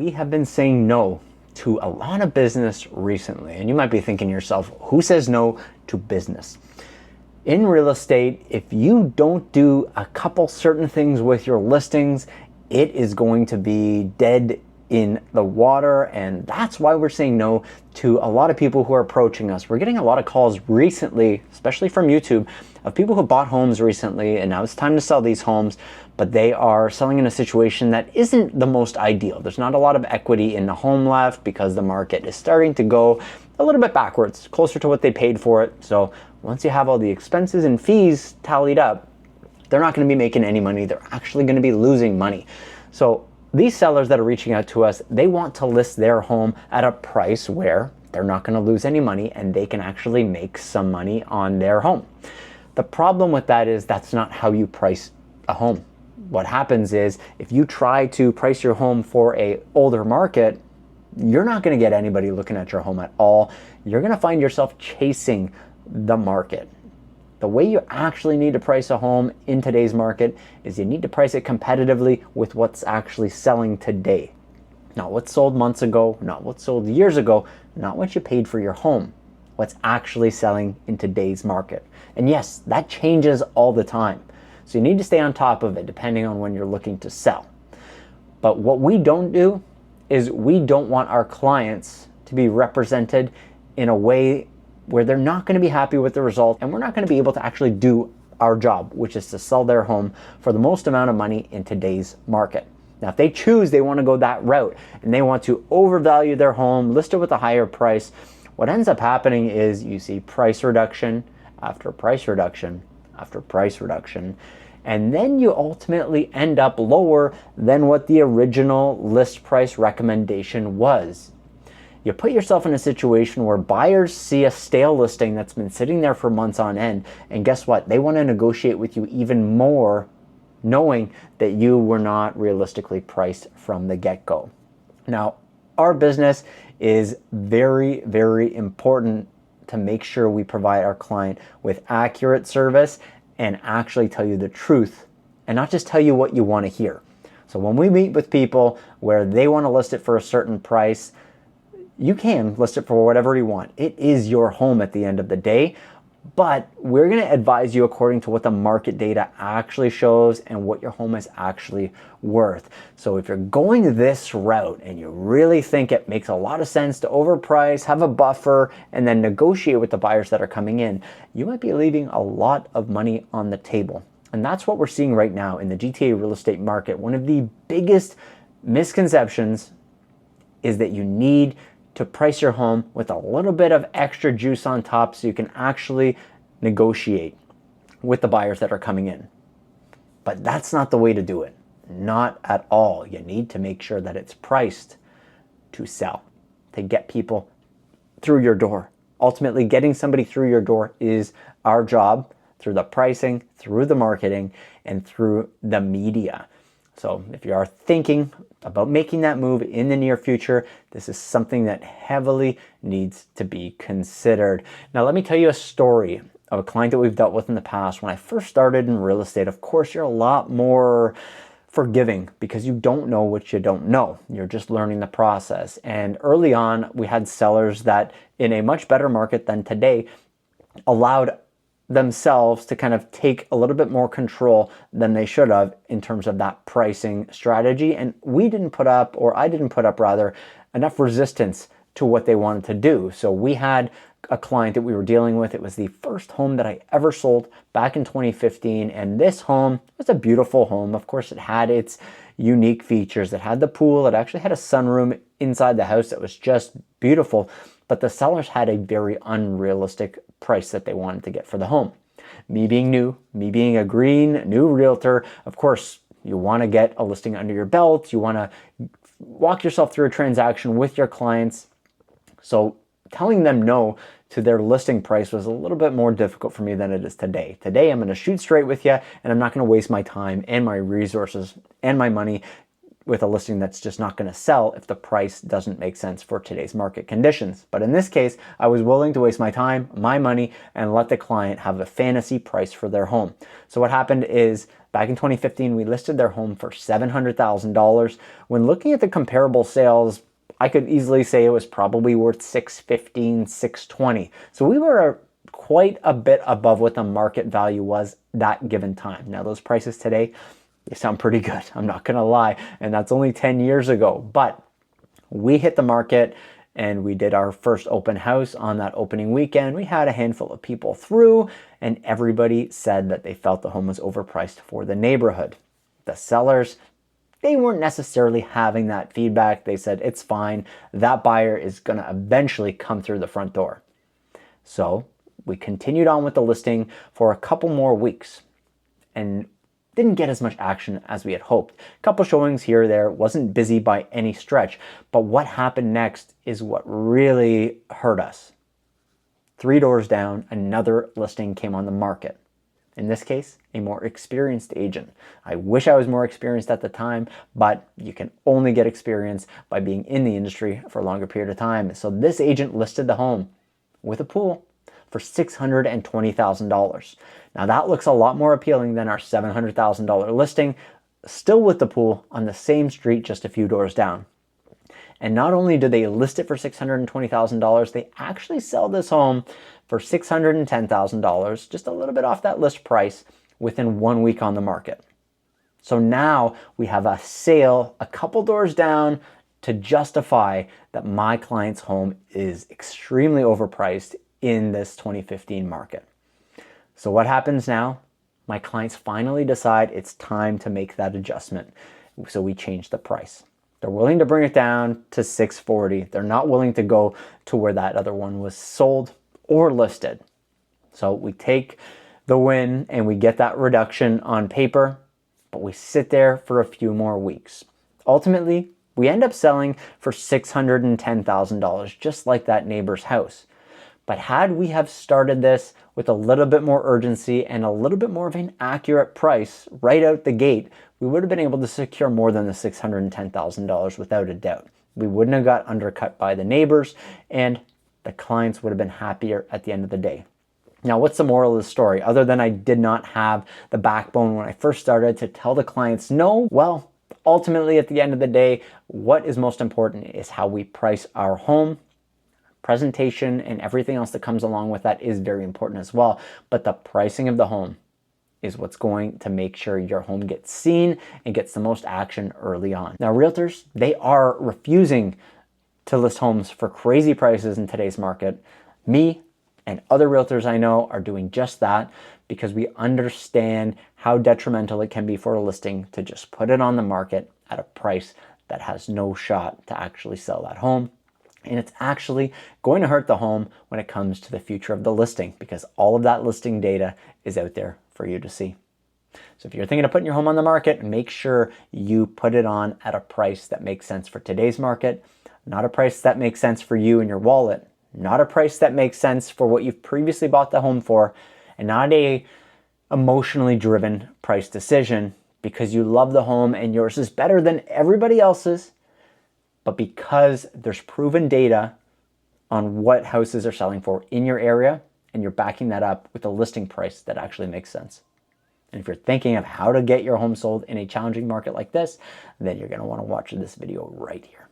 We have been saying no to a lot of business recently, and you might be thinking to yourself, who says no to business? In real estate, if you don't do a couple certain things with your listings, it is going to be dead in the water, and that's why we're saying no to a lot of people who are approaching us. We're getting a lot of calls recently, especially from YouTube, of people who bought homes recently, and now it's time to sell these homes, but they are selling in a situation that isn't the most ideal. There's not a lot of equity in the home left because the market is starting to go a little bit backwards, closer to what they paid for it. So once you have all the expenses and fees tallied up, they're not going to be making any money. They're actually going to be losing money. So these sellers that are reaching out to us, they want to list their home at a price where they're not going to lose any money and they can actually make some money on their home. The problem with that is that's not how you price a home. What happens is if you try to price your home for an older market, you're not going to get anybody looking at your home at all. You're going to find yourself chasing the market. The way you actually need to price a home in today's market is you need to price it competitively with what's actually selling today. Not what sold months ago, not what sold years ago, not what you paid for your home. What's actually selling in today's market. And yes, that changes all the time. So you need to stay on top of it depending on when you're looking to sell. But what we don't do is we don't want our clients to be represented in a way where they're not going to be happy with the result, and we're not going to be able to actually do our job, which is to sell their home for the most amount of money in today's market. Now, if they choose they want to go that route and they want to overvalue their home, list it with a higher price, what ends up happening is you see price reduction after price reduction after price reduction, and then you ultimately end up lower than what the original list price recommendation was. You put yourself in a situation where buyers see a stale listing that's been sitting there for months on end, and guess what? They want to negotiate with you even more, knowing that you were not realistically priced from the get-go. Now, our business is very, very important to make sure we provide our client with accurate service and actually tell you the truth and not just tell you what you want to hear. So when we meet with people where they want to list it for a certain price, you can list it for whatever you want. It is your home at the end of the day, but we're going to advise you according to what the market data actually shows and what your home is actually worth. So if you're going this route and you really think it makes a lot of sense to overprice, have a buffer, and then negotiate with the buyers that are coming in, you might be leaving a lot of money on the table. And that's what we're seeing right now in the GTA real estate market. One of the biggest misconceptions is that you need to price your home with a little bit of extra juice on top so you can actually negotiate with the buyers that are coming in. But that's not the way to do it. Not at all. You need to make sure that it's priced to sell, to get people through your door. Ultimately, getting somebody through your door is our job through the pricing, through the marketing, and through the media. So if you are thinking about making that move in the near future, this is something that heavily needs to be considered. Now, let me tell you a story of a client that we've dealt with in the past. When I first started in real estate, of course, you're a lot more forgiving because you don't know what you don't know. You're just learning the process. And early on, we had sellers that in a much better market than today allowed themselves to kind of take a little bit more control than they should have in terms of that pricing strategy. And I didn't put up enough resistance to what they wanted to do. So we had a client that we were dealing with. It was the first home that I ever sold back in 2015. And this home was a beautiful home. Of course, it had its unique features. It had the pool. It actually had a sunroom inside the house that was just beautiful. But the sellers had a very unrealistic price that they wanted to get for the home. Me being new, me being a green new realtor, of course, you want to get a listing under your belt. You want to walk yourself through a transaction with your clients. So telling them no to their listing price was a little bit more difficult for me than it is today. Today, I'm going to shoot straight with you, and I'm not going to waste my time and my resources and my money with a listing that's just not going to sell if the price doesn't make sense for today's market conditions. But in this case, I was willing to waste my time, my money, and let the client have a fantasy price for their home. So what happened is, back in 2015, we listed their home for $700,000. When looking at the comparable sales, I could easily say it was probably worth $615,000, $620,000. So we were quite a bit above what the market value was that given time. Now those prices today, they sound pretty good, I'm not gonna lie, and that's only 10 years ago. But we hit the market and we did our first open house on that opening weekend. We had a handful of people through, and everybody said that they felt the home was overpriced for the neighborhood. The sellers, they weren't necessarily having that feedback. They said, it's fine, that buyer is gonna eventually come through the front door. So we continued on with the listing for a couple more weeks and didn't get as much action as we had hoped. A couple showings here or there, wasn't busy by any stretch. But what happened next is what really hurt us. 3 doors down, another listing came on the market. In this case, a more experienced agent. I wish I was more experienced at the time, but you can only get experience by being in the industry for a longer period of time. So this agent listed the home with a pool for $620,000. Now that looks a lot more appealing than our $700,000 listing, still with the pool on the same street just a few doors down. And not only did they list it for $620,000, they actually sell this home for $610,000, just a little bit off that list price, within 1 week on the market. So now we have a sale a couple doors down to justify that my client's home is extremely overpriced in this 2015 market. So what happens now? My clients finally decide it's time to make that adjustment. So we change the price. They're willing to bring it down to $640,000. They're not willing to go to where that other one was sold or listed. So we take the win and we get that reduction on paper, but we sit there for a few more weeks. Ultimately, we end up selling for $610,000, just like that neighbor's house. But had we have started this with a little bit more urgency and a little bit more of an accurate price right out the gate, we would have been able to secure more than the $610,000 without a doubt. We wouldn't have got undercut by the neighbors, and the clients would have been happier at the end of the day. Now, what's the moral of the story? Other than I did not have the backbone when I first started to tell the clients no, well, ultimately at the end of the day, what is most important is how we price our home. Presentation and everything else that comes along with that is very important as well. But the pricing of the home is what's going to make sure your home gets seen and gets the most action early on. Now, realtors, they are refusing to list homes for crazy prices in today's market. Me and other realtors I know are doing just that because we understand how detrimental it can be for a listing to just put it on the market at a price that has no shot to actually sell that home. And it's actually going to hurt the home when it comes to the future of the listing, because all of that listing data is out there for you to see. So if you're thinking of putting your home on the market, make sure you put it on at a price that makes sense for today's market, not a price that makes sense for you and your wallet, not a price that makes sense for what you've previously bought the home for, and not a emotionally driven price decision because you love the home and yours is better than everybody else's, but because there's proven data on what houses are selling for in your area, and you're backing that up with a listing price that actually makes sense. And if you're thinking of how to get your home sold in a challenging market like this, then you're going to want to watch this video right here.